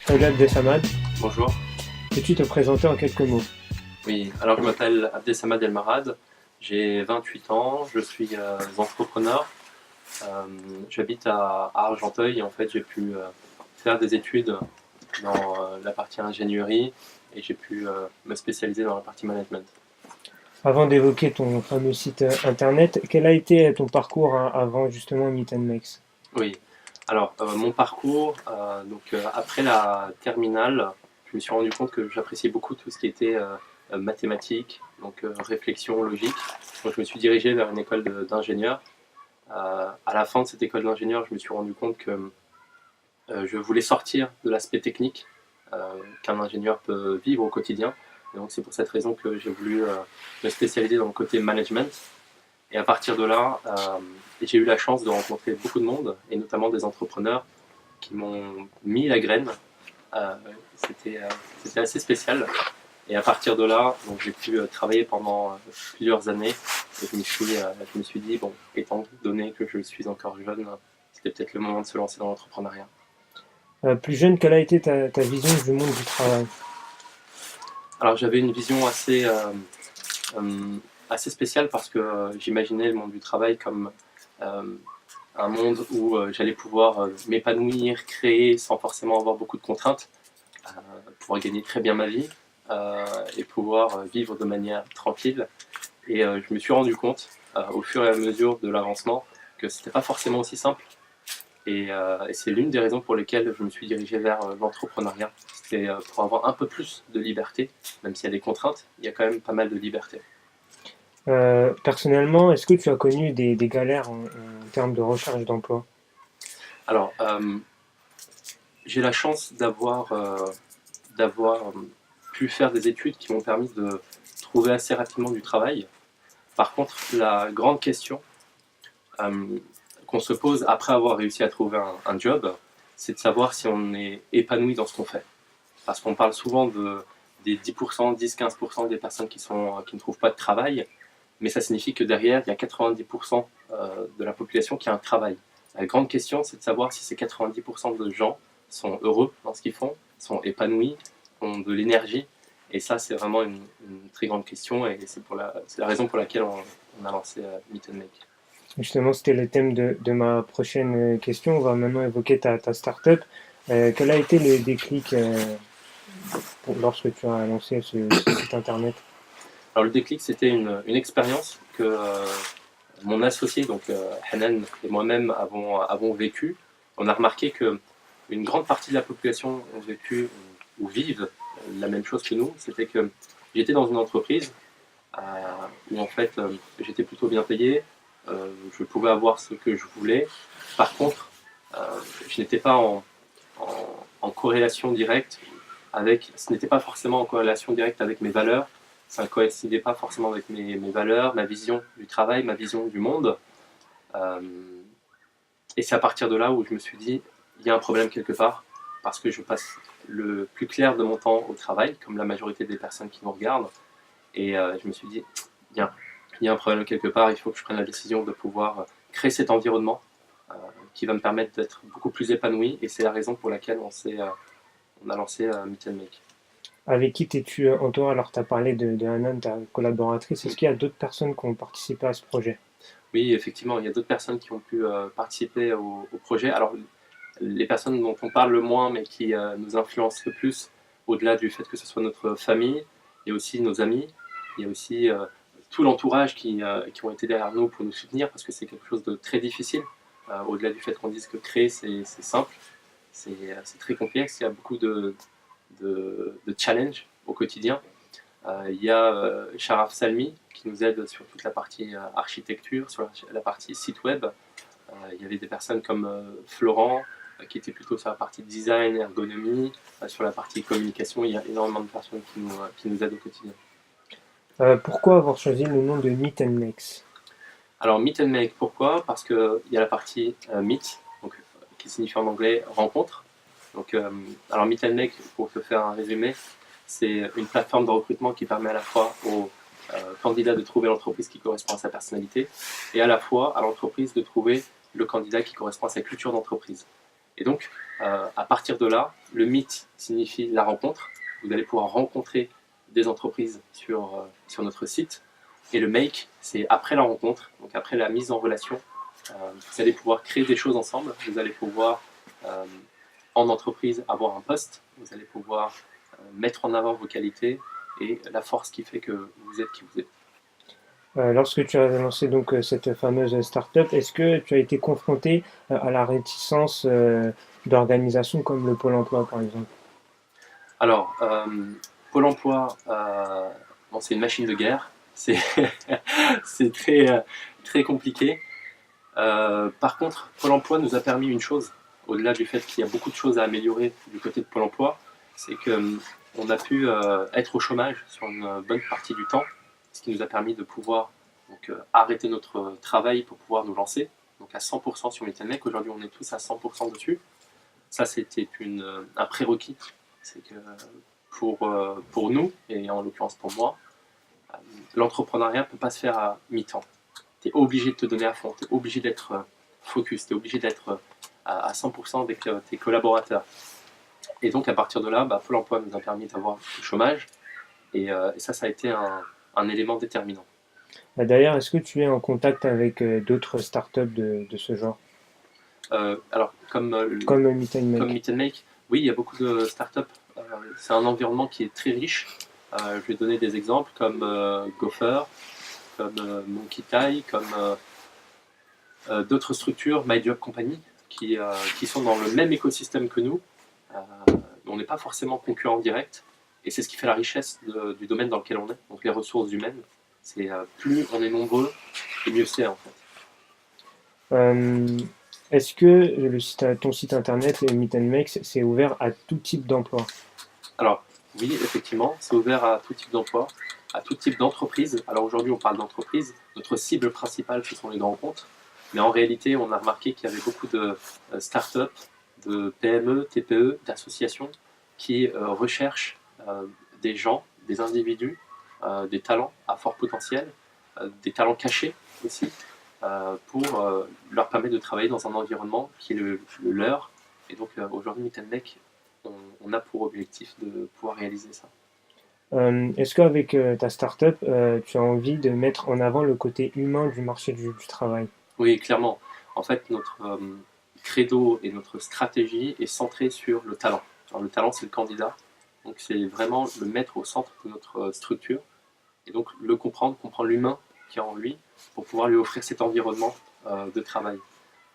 Salut Abdesamad, Bonjour. peux-tu te présenter en quelques mots? Oui, alors je m'appelle Abdessamad El Marad, j'ai 28 ans, je suis entrepreneur. Euh, J'habite à Argenteuil et en fait j'ai pu faire des études dans la partie ingénierie et j'ai pu me spécialiser dans la partie management. Avant d'évoquer ton fameux site internet, quel a été ton parcours avant justement Meet and Makes? Oui, alors mon parcours, après la terminale, je me suis rendu compte que j'appréciais beaucoup tout ce qui était mathématiques, réflexion logique. Donc je me suis dirigé vers une école d'ingénieur. À la fin de cette école d'ingénieur, je me suis rendu compte que je voulais sortir de l'aspect technique qu'un ingénieur peut vivre au quotidien. Et donc c'est pour cette raison que j'ai voulu me spécialiser dans le côté management. Et à partir de là, j'ai eu la chance de rencontrer beaucoup de monde, et notamment des entrepreneurs qui m'ont mis la graine. Euh, C'était assez spécial. Et à partir de là, j'ai pu travailler pendant plusieurs années. Et je me suis dit, bon, étant donné que je suis encore jeune, c'était peut-être le moment de se lancer dans l'entrepreneuriat. Plus jeune, quelle a été ta vision du monde du travail? Alors j'avais une vision euh, assez spéciale parce que j'imaginais le monde du travail comme euh, un monde où j'allais pouvoir m'épanouir, créer sans forcément avoir beaucoup de contraintes, euh, pouvoir gagner très bien ma vie et pouvoir vivre de manière tranquille. Et je me suis rendu compte au fur et à mesure de l'avancement que c'était pas forcément aussi simple. Et c'est l'une des raisons pour lesquelles je me suis dirigé vers l'entrepreneuriat. C'était pour avoir un peu plus de liberté, même s'il y a des contraintes, il y a quand même pas mal de liberté. Personnellement, est-ce que tu as connu des galères en termes de recherche d'emploi? Alors, j'ai la chance d'avoir pu faire des études qui m'ont permis de trouver assez rapidement du travail. Par contre, la grande question euh, qu'on se pose après avoir réussi à trouver un job, c'est de savoir si on est épanoui dans ce qu'on fait. Parce qu'on parle souvent des 10%, 10-15% des personnes qui ne trouvent pas de travail, mais ça signifie que derrière, il y a 90% de la population qui a un travail. La grande question, c'est de savoir si ces 90% de gens sont heureux dans ce qu'ils font, sont épanouis, ont de l'énergie. Et ça, c'est vraiment une très grande question et c'est la raison pour laquelle on a lancé Meet and Make. Justement, c'était le thème de ma prochaine question. On va maintenant évoquer ta startup. Quel a été le déclic lorsque tu as lancé ce site internet? Alors le déclic, c'était une expérience que mon associé, Hanan et moi-même avons vécu. On a remarqué que une grande partie de la population ont vécu ou vivent la même chose que nous. C'était que j'étais dans une entreprise euh, où en fait j'étais plutôt bien payé, je pouvais avoir ce que je voulais. Par contre, euh, je n'étais pas en corrélation directe ce n'était pas forcément en corrélation directe avec mes valeurs, ça ne coïncidait pas forcément avec mes valeurs, ma vision du travail, ma vision du monde. Euh, et c'est à partir de là où je me suis dit, il y a un problème quelque part, parce que je passe le plus clair de mon temps au travail, comme la majorité des personnes qui nous regardent. Et je me suis dit, il y, a, il y a un problème quelque part, il faut que je prenne la décision de pouvoir créer cet environnement euh, qui va me permettre d'être beaucoup plus épanoui. Et c'est la raison pour laquelle on a lancé Meet and Make. Avec qui t'es-tu entouré? Alors, tu as parlé de Hanan, ta collaboratrice. Est-ce qu'il y a d'autres personnes qui ont participé à ce projet? Oui, effectivement, il y a d'autres personnes qui ont pu participer au projet. Alors, les personnes dont on parle le moins, mais qui nous influencent le plus, au-delà du fait que ce soit notre famille, il y a aussi nos amis, il y a aussi tout l'entourage qui ont été derrière nous pour nous soutenir, parce que c'est quelque chose de très difficile. Au-delà du fait qu'on dise que créer, c'est simple, c'est très complexe, il y a beaucoup de challenges au quotidien. Il y a Sharaf Salmi qui nous aide sur toute la partie architecture, sur la partie site web. Il y avait des personnes comme Florent qui était plutôt sur la partie design, ergonomie, sur la partie communication. Il y a énormément de personnes qui nous aident au quotidien. Pourquoi avoir choisi le nom de Meet and Makes? Alors Meet and Make, pourquoi? Parce qu'il y a la partie Meet, qui signifie en anglais rencontre. Alors Meet and Make, pour te faire un résumé, c'est une plateforme de recrutement qui permet à la fois aux candidats de trouver l'entreprise qui correspond à sa personnalité et à la fois à l'entreprise de trouver le candidat qui correspond à sa culture d'entreprise. Et donc, à partir de là, le meet signifie la rencontre. Vous allez pouvoir rencontrer des entreprises sur notre site. Et le make, c'est après la rencontre, donc après la mise en relation. Vous allez pouvoir créer des choses ensemble. Vous allez pouvoir, en entreprise, avoir un poste. Vous allez pouvoir mettre en avant vos qualités et la force qui fait que vous êtes qui vous êtes. Lorsque tu as lancé donc cette fameuse start-up, est-ce que tu as été confronté à la réticence d'organisations comme le Pôle emploi, par exemple? Alors, Pôle emploi, bon, c'est une machine de guerre. C'est c'est très compliqué. Par contre, Pôle emploi nous a permis une chose, au-delà du fait qu'il y a beaucoup de choses à améliorer du côté de Pôle emploi, c'est qu'on a pu être au chômage sur une bonne partie du temps, ce qui nous a permis de pouvoir donc, arrêter notre travail pour pouvoir nous lancer, donc à 100% sur Meet and Make. Aujourd'hui, on est tous à 100% dessus. Ça, c'était un prérequis. C'est que pour nous, et en l'occurrence pour moi, l'entrepreneuriat ne peut pas se faire à mi-temps. Tu es obligé de te donner à fond, tu es obligé d'être focus, tu es obligé d'être à 100% avec tes collaborateurs. Et donc à partir de là, Pôle emploi nous a permis d'avoir le chômage, et ça a été un élément déterminant. D'ailleurs, est-ce que tu es en contact avec d'autres startups de ce genre, Alors, comme Meet and comme Make? Meet and Make, oui, il y a beaucoup de startups. C'est un environnement qui est très riche. Je vais donner des exemples comme Gopher, comme Monkey Tie, comme d'autres structures, My Job Company, qui sont dans le même écosystème que nous. On n'est pas forcément concurrents directs, et c'est ce qui fait la richesse du domaine dans lequel on est, donc les ressources humaines. C'est plus on est nombreux, et mieux c'est en fait. Euh, Est-ce que ton site internet, Meet and Make, c'est ouvert à tout type d'emploi? Alors, oui, effectivement, c'est ouvert à tout type d'emploi, à tout type d'entreprise. Alors aujourd'hui, on parle d'entreprise. Notre cible principale, ce sont les grands comptes. Mais en réalité, on a remarqué qu'il y avait beaucoup de start-up, de PME, TPE, d'associations qui recherchent des gens, des individus, des talents à fort potentiel, des talents cachés aussi, pour leur permettre de travailler dans un environnement qui est le leur. Et donc aujourd'hui, Meet and Make, on a pour objectif de pouvoir réaliser ça. Est-ce qu'avec ta startup, tu as envie de mettre en avant le côté humain du marché du travail? Oui, clairement. En fait, notre credo et notre stratégie est centrée sur le talent. Alors, le talent, c'est le candidat. Donc, c'est vraiment le mettre au centre de notre structure. Et donc, le comprendre, comprendre l'humain qui est en lui, pour pouvoir lui offrir cet environnement de travail.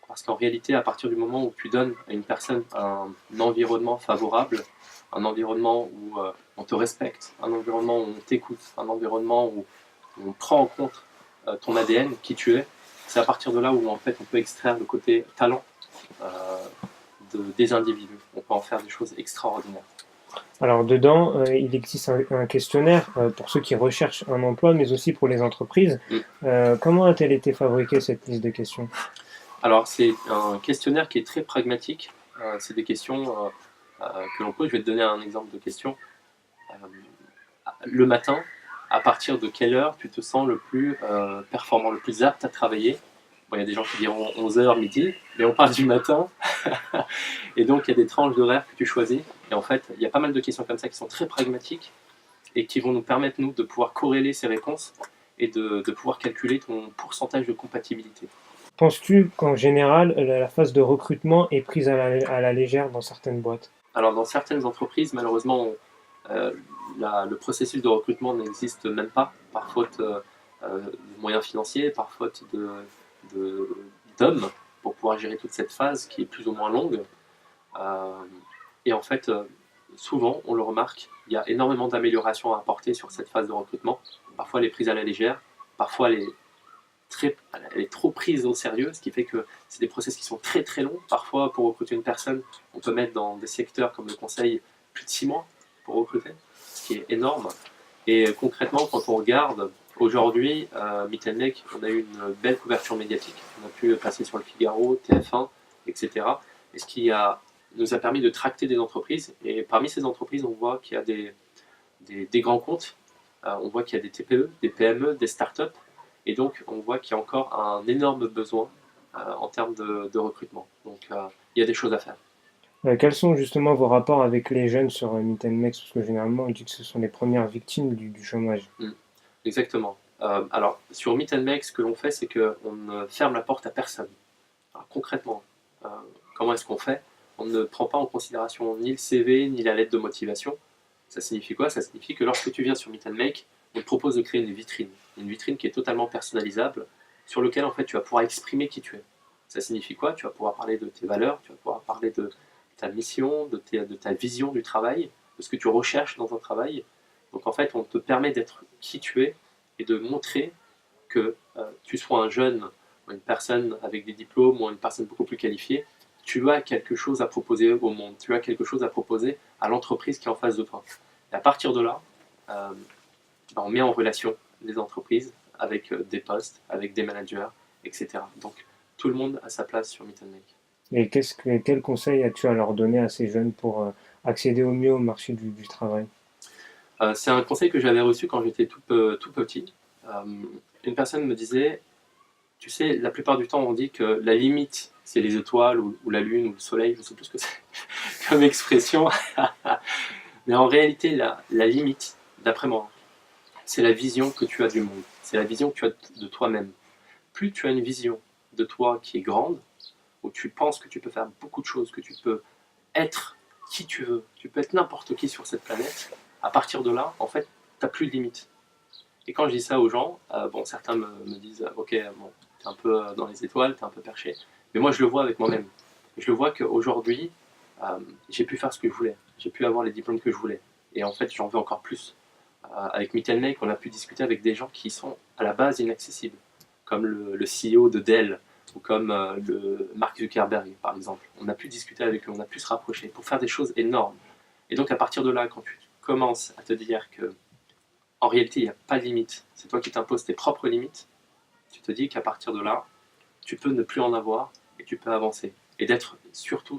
Parce qu'en réalité, à partir du moment où tu donnes à une personne un environnement favorable, un environnement où on te respecte, un environnement où on t'écoute, un environnement où on prend en compte ton ADN, qui tu es, c'est à partir de là où en fait on peut extraire le côté talent euh, des individus. On peut en faire des choses extraordinaires. Alors dedans, il existe un questionnaire pour ceux qui recherchent un emploi, mais aussi pour les entreprises. Mm. Comment a-t-elle été fabriquée cette liste de questions? Alors c'est un questionnaire qui est très pragmatique. C'est des questions que l'on pose. Je vais te donner un exemple de question. Euh, le matin, à partir de quelle heure tu te sens le plus performant, le plus apte à travailler? Bon, il y a des gens qui diront 11h, midi, mais on parle du matin. Et donc, il y a des tranches d'horaire que tu choisis. Et en fait, il y a pas mal de questions comme ça qui sont très pragmatiques et qui vont nous permettre, nous, de pouvoir corréler ces réponses et de pouvoir calculer ton pourcentage de compatibilité. Penses-tu qu'en général, la phase de recrutement est prise à la légère dans certaines boîtes? Alors, dans certaines entreprises, malheureusement, euh, le processus de recrutement n'existe même pas, par faute de moyens financiers, par faute d'hommes, pour pouvoir gérer toute cette phase qui est plus ou moins longue. Euh, et en fait, souvent, on le remarque, il y a énormément d'améliorations à apporter sur cette phase de recrutement. Parfois, elle est prise à la légère, parfois, elle est trop prise au sérieux, ce qui fait que c'est des process qui sont très très longs. Parfois, pour recruter une personne, on peut mettre dans des secteurs comme le conseil plus de 6 mois pour recruter, ce qui est énorme. Et concrètement, quand on regarde, aujourd'hui, Meet and Make, on a eu une belle couverture médiatique. On a pu passer sur le Figaro, TF1, etc. Et ce qui nous a permis de tracter des entreprises. Et parmi ces entreprises, on voit qu'il y a des grands comptes, on voit qu'il y a des TPE, des PME, des startups. Et donc, on voit qu'il y a encore un énorme besoin en termes de recrutement. Donc, il y a des choses à faire. Quels sont justement vos rapports avec les jeunes sur Meet and Mex? Parce que généralement, on dit que ce sont les premières victimes du chômage. Mm. Exactement. Alors, sur Meet and Make, ce que l'on fait, c'est qu'on ne ferme la porte à personne. Alors, concrètement, euh, comment est-ce qu'on fait? On ne prend pas en considération ni le CV, ni la lettre de motivation. Ça signifie quoi? Ça signifie que lorsque tu viens sur Meet and Make, on te propose de créer une vitrine qui est totalement personnalisable, sur laquelle en fait tu vas pouvoir exprimer qui tu es. Ça signifie quoi? Tu vas pouvoir parler de tes valeurs, tu vas pouvoir parler de ta mission, de ta vision du travail, de ce que tu recherches dans un travail. Donc en fait, on te permet d'être qui tu es et de montrer que tu sois un jeune, ou une personne avec des diplômes, ou une personne beaucoup plus qualifiée, tu as quelque chose à proposer au monde, tu as quelque chose à proposer à l'entreprise qui est en face de toi. Et à partir de là, euh, on met en relation les entreprises avec des postes, avec des managers, etc. Donc tout le monde a sa place sur Meet and Make. Et quel conseil as-tu à leur donner à ces jeunes pour accéder au mieux au marché du travail? C'est un conseil que j'avais reçu quand j'étais tout petit. Euh, une personne me disait, tu sais, la plupart du temps on dit que la limite c'est les étoiles ou la lune ou le soleil, je ne sais plus ce que c'est comme expression, mais en réalité la limite, d'après moi, c'est la vision que tu as du monde, c'est la vision que tu as de toi-même. Plus tu as une vision de toi qui est grande, où tu penses que tu peux faire beaucoup de choses, que tu peux être qui tu veux, tu peux être n'importe qui sur cette planète, à partir de là, en fait, tu n'as plus de limite. Et quand je dis ça aux gens, bon, certains me disent, ok, bon, t'es un peu dans les étoiles, t'es un peu perché, mais moi je le vois avec moi-même. Je le vois qu'aujourd'hui, j'ai pu faire ce que je voulais, j'ai pu avoir les diplômes que je voulais, et en fait j'en veux encore plus. Avec Meet and Make, on a pu discuter avec des gens qui sont à la base inaccessibles, comme le CEO de Dell, ou comme le Mark Zuckerberg, par exemple. On a pu discuter avec eux, on a pu se rapprocher pour faire des choses énormes. Et donc à partir de là, quand tu commences à te dire que en réalité, il n'y a pas de limite, c'est toi qui t'imposes tes propres limites, tu te dis qu'à partir de là, tu peux ne plus en avoir et tu peux avancer. Et d'être surtout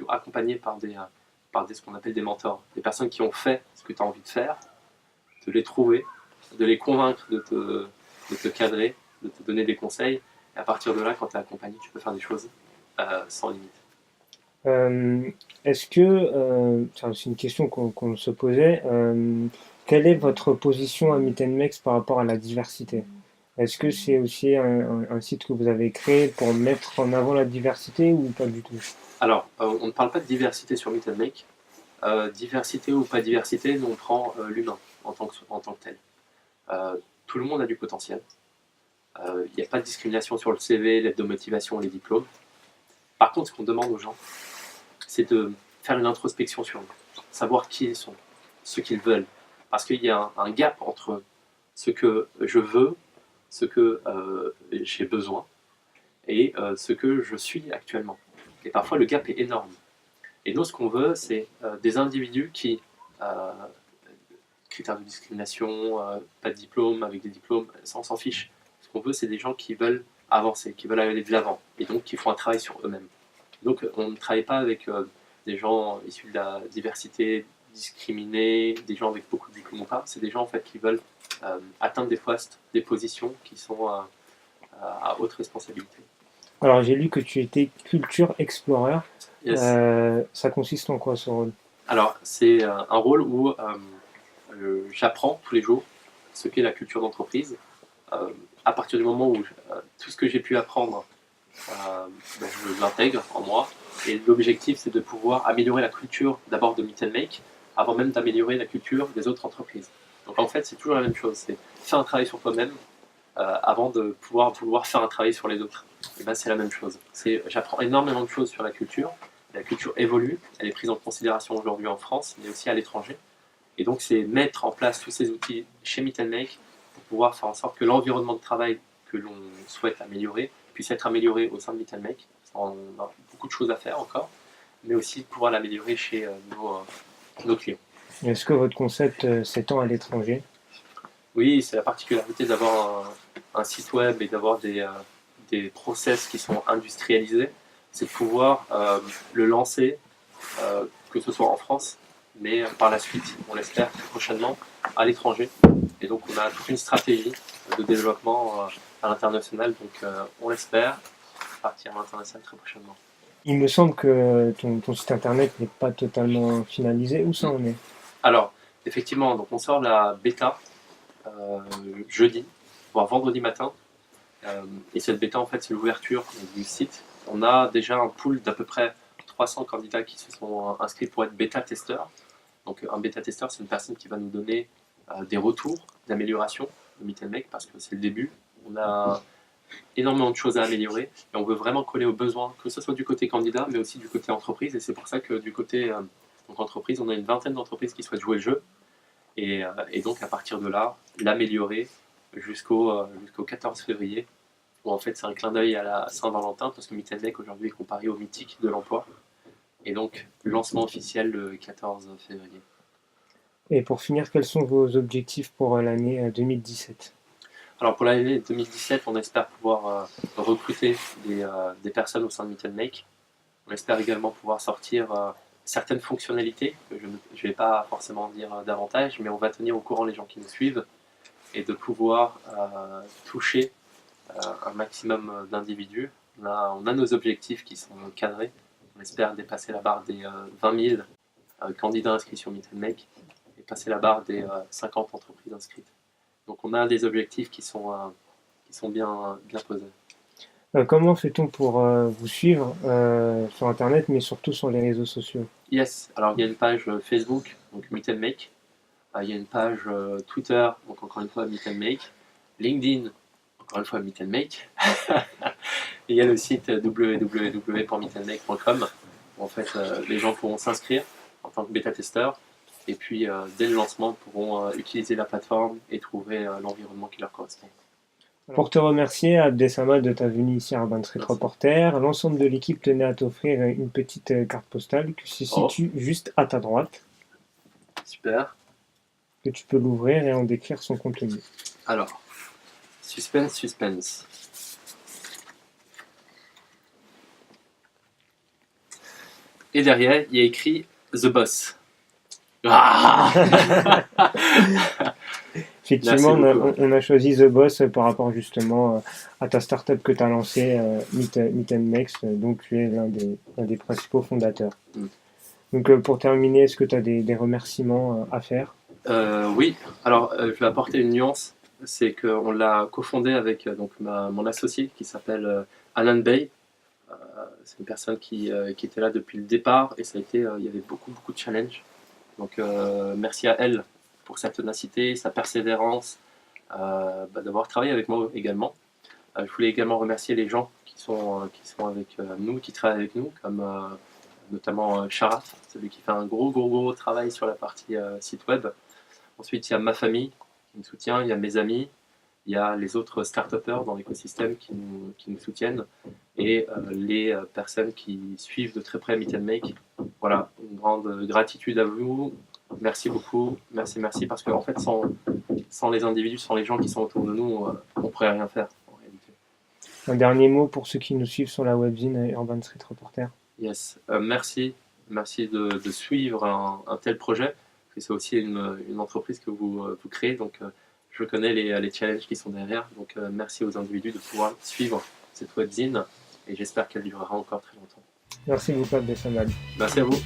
accompagné par ce qu'on appelle des mentors, des personnes qui ont fait ce que tu as envie de faire, de les trouver, de les convaincre de te cadrer, de te donner des conseils. Et à partir de là, quand tu es accompagné, tu peux faire des choses sans limite. Euh, Est-ce que, c'est une question qu'on se posait, quelle est votre position à Meet and Mex par rapport à la diversité? Est-ce que c'est aussi un site que vous avez créé pour mettre en avant la diversité ou pas du tout? Alors, on ne parle pas de diversité sur Meet and Make. Diversité ou pas diversité, nous on prend l'humain en tant que tel. Euh, Tout le monde a du potentiel. Il n'y a pas de discrimination sur le CV, l'aide de motivation, les diplômes. Par contre, ce qu'on demande aux gens, c'est de faire une introspection sur eux, savoir qui ils sont, ce qu'ils veulent. Parce qu'il y a un gap entre ce que je veux, ce que j'ai besoin, et ce que je suis actuellement. Et parfois, le gap est énorme. Et nous, ce qu'on veut, c'est des individus qui, euh, critères de discrimination, pas de diplôme, avec des diplômes, ça on s'en fiche. Ce qu'on veut, c'est des gens qui veulent avancer, qui veulent aller de l'avant, et donc qui font un travail sur eux-mêmes. Donc on ne travaille pas avec des gens issus de la diversité, discriminés, des gens avec beaucoup de diplômes ou pas. C'est des gens en fait qui veulent atteindre des postes, des positions qui sont à haute responsabilité. Alors j'ai lu que tu étais Culture Explorer. Yes. Ça consiste en quoi ce rôle? Alors c'est un rôle où j'apprends tous les jours ce qu'est la culture d'entreprise. Euh, à partir du moment où tout ce que j'ai pu apprendre, ben, je l'intègre en moi. Et l'objectif, c'est de pouvoir améliorer la culture d'abord de Meet and Make, avant même d'améliorer la culture des autres entreprises. Donc en fait, c'est toujours la même chose. C'est faire un travail sur toi-même avant de pouvoir vouloir faire un travail sur les autres. Et ben c'est la même chose. J'apprends énormément de choses sur la culture. La culture évolue, elle est prise en considération aujourd'hui en France, mais aussi à l'étranger. Et donc, c'est mettre en place tous ces outils chez Meet and Make pour pouvoir faire en sorte que l'environnement de travail que l'on souhaite améliorer puisse être amélioré au sein de Meet and Make. On a beaucoup de choses à faire encore, mais aussi pouvoir l'améliorer chez nos clients. Est-ce que votre concept s'étend à l'étranger? Oui, c'est la particularité d'avoir un site web et d'avoir des process qui sont industrialisés, c'est de pouvoir le lancer, que ce soit en France, mais par la suite, on l'espère très prochainement, à l'étranger. Et donc on a toute une stratégie de développement à l'international, donc on l'espère partir à l'international très prochainement. Il me semble que ton site internet n'est pas totalement finalisé. Où ça en est? Alors, effectivement, donc on sort la bêta euh, jeudi, voire vendredi matin. Et cette bêta, en fait, c'est l'ouverture du site. On a déjà un pool d'à peu près 300 candidats qui se sont inscrits pour être bêta-testeurs. Donc, un bêta-testeur, c'est une personne qui va nous donner des retours d'amélioration de Meet and Make parce que c'est le début. On a énormément de choses à améliorer et on veut vraiment coller aux besoins, que ce soit du côté candidat, mais aussi du côté entreprise. Et c'est pour ça que du côté donc entreprise, on a une vingtaine d'entreprises qui souhaitent jouer le jeu. Et donc, à partir de là, l'améliorer jusqu'au 14 février, où en fait, c'est un clin d'œil à la Saint-Valentin, parce que Meet and Make aujourd'hui est comparé au mythique de l'emploi. Et donc, lancement officiel le 14 février. Et pour finir, quels sont vos objectifs pour l'année 2017? Alors, pour l'année 2017, on espère pouvoir recruter des personnes au sein de Meet and Make. On espère également pouvoir sortir certaines fonctionnalités, que je ne vais pas forcément dire davantage, mais on va tenir au courant les gens qui nous suivent et de pouvoir toucher un maximum d'individus. On a nos objectifs qui sont cadrés. On espère dépasser la barre des 20 000 candidats inscrits sur Meet and Make et passer la barre des 50 entreprises inscrites. Donc on a des objectifs qui sont bien posés. Comment fait-on pour vous suivre sur internet, mais surtout sur les réseaux sociaux? Yes, alors il y a une page Facebook, donc Meet and Make. Il y a une page Twitter, donc encore une fois Meet and Make. LinkedIn, encore une fois Meet and Make. Et il y a le site www.meetandmake.com où en fait les gens pourront s'inscrire en tant que bêta-testeur et puis dès le lancement pourront utiliser la plateforme et trouver l'environnement qui leur correspond. Pour te remercier, Abdessamad, de ta venue ici à Urban Street Merci. Reporter, l'ensemble de l'équipe tenait à t'offrir une petite carte postale qui se situe juste à ta droite, Super. que tu peux l'ouvrir et en décrire son contenu. Alors, suspense. Et derrière, il y a écrit The Boss. Ah Effectivement, Merci beaucoup. on a choisi The Boss par rapport justement à ta startup que tu as lancée, Meet and Make, donc tu es l'un des principaux fondateurs. Mm. Donc pour terminer, est-ce que tu as des remerciements à faire? Oui, alors je vais apporter une nuance, c'est qu'on l'a cofondé avec donc, mon associé qui s'appelle Alan Bay. C'est une personne qui était là depuis le départ et ça a été, il y avait beaucoup de challenges. Donc merci à elle pour sa ténacité, sa persévérance, d'avoir travaillé avec moi également. Je voulais également remercier les gens qui sont avec nous, qui travaillent avec nous, comme notamment Sharat, celui qui fait un gros travail sur la partie site web. Ensuite, il y a ma famille qui me soutient, il y a mes amis, il y a les autres start-upers dans l'écosystème qui nous soutiennent et les personnes qui suivent de très près Meet and Make. Voilà, une grande gratitude à vous. Merci beaucoup, merci, parce qu'en fait, sans les individus, sans les gens qui sont autour de nous, on ne pourrait rien faire en réalité. Un dernier mot pour ceux qui nous suivent sur la webzine Urban Street Reporter. Yes, merci de suivre un tel projet. C'est aussi une entreprise que vous créez, donc je connais les challenges qui sont derrière. Donc merci aux individus de pouvoir suivre cette webzine et j'espère qu'elle durera encore très longtemps. Merci beaucoup, Abdessamad. Merci à vous.